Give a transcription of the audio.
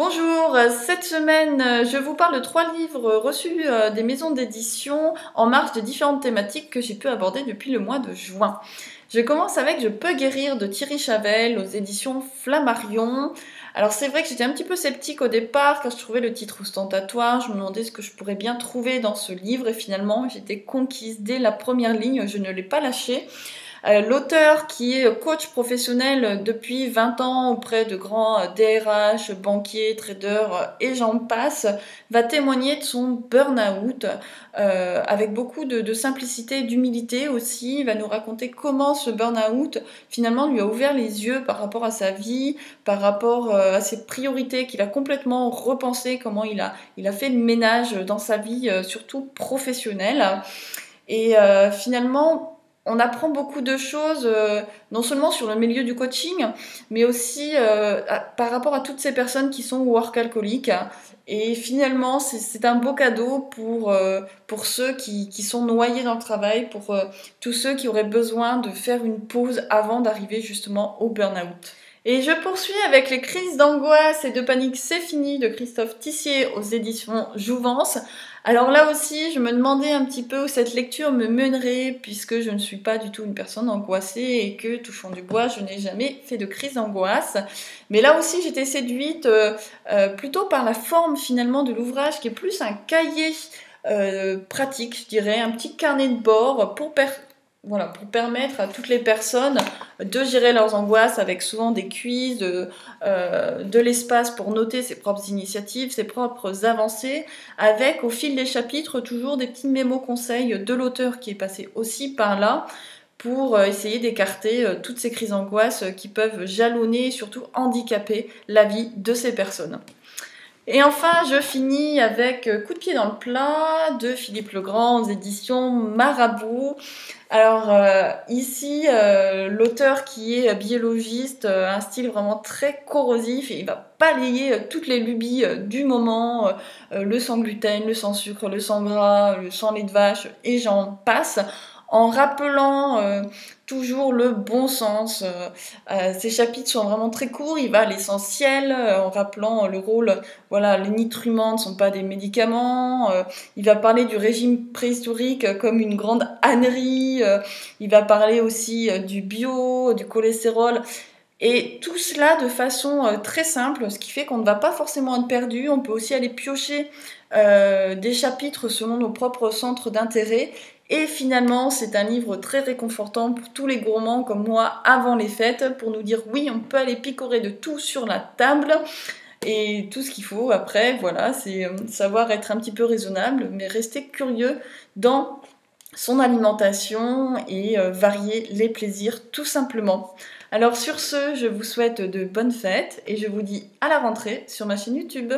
Bonjour, cette semaine je vous parle de 3 livres reçus des maisons d'édition en marge de différentes thématiques que j'ai pu aborder depuis le mois de juin. Je commence avec Je peux guérir de Thierry Chavel aux éditions Flammarion. Alors c'est vrai que j'étais un petit peu sceptique au départ quand je trouvais le titre ostentatoire, je me demandais ce que je pourrais bien trouver dans ce livre et finalement j'étais conquise dès la première ligne, je ne l'ai pas lâché. L'auteur qui est coach professionnel depuis 20 ans auprès de grands DRH, banquiers, traders et j'en passe, va témoigner de son burn-out avec beaucoup de simplicité et d'humilité aussi. Il va nous raconter comment ce burn-out finalement lui a ouvert les yeux par rapport à sa vie, par rapport à ses priorités qu'il a complètement repensé, comment il a fait le ménage dans sa vie, surtout professionnelle. Et finalement, on apprend beaucoup de choses, non seulement sur le milieu du coaching, mais aussi par rapport à toutes ces personnes qui sont workaholiques. Et finalement, c'est un beau cadeau pour ceux qui sont noyés dans le travail, pour tous ceux qui auraient besoin de faire une pause avant d'arriver justement au burn-out. Et je poursuis avec Les crises d'angoisse et de panique, c'est fini de Christophe Tissier aux éditions Jouvence. Alors là aussi, je me demandais un petit peu où cette lecture me mènerait, puisque je ne suis pas du tout une personne angoissée et que, touchant du bois, je n'ai jamais fait de crise d'angoisse. Mais là aussi, j'étais séduite plutôt par la forme finalement de l'ouvrage, qui est plus un cahier pratique, je dirais, un petit carnet de bord pour permettre à toutes les personnes de gérer leurs angoisses avec souvent des quiz, de l'espace pour noter ses propres initiatives, ses propres avancées, avec au fil des chapitres toujours des petits mémos conseils de l'auteur qui est passé aussi par là pour essayer d'écarter toutes ces crises d'angoisse qui peuvent jalonner et surtout handicaper la vie de ces personnes. Et enfin, je finis avec Coup de pied dans le plat de Philippe Legrand aux éditions Marabout. Alors ici, l'auteur qui est biologiste a un style vraiment très corrosif et il va balayer toutes les lubies du moment, le sans gluten, le sans sucre, le sans gras, le sans lait de vache et j'en passe, en rappelant toujours le bon sens. Ces chapitres sont vraiment très courts, il va à l'essentiel, en rappelant le rôle, voilà, les nutriments ne sont pas des médicaments, il va parler du régime préhistorique comme une grande ânerie, il va parler aussi du bio, du cholestérol, et tout cela de façon très simple, ce qui fait qu'on ne va pas forcément être perdu, on peut aussi aller piocher des chapitres selon nos propres centres d'intérêt. Et finalement, c'est un livre très réconfortant pour tous les gourmands comme moi avant les fêtes, pour nous dire oui, on peut aller picorer de tout sur la table. Et tout ce qu'il faut après, voilà, c'est savoir être un petit peu raisonnable, mais rester curieux dans son alimentation et varier les plaisirs tout simplement. Alors sur ce, je vous souhaite de bonnes fêtes et je vous dis à la rentrée sur ma chaîne YouTube.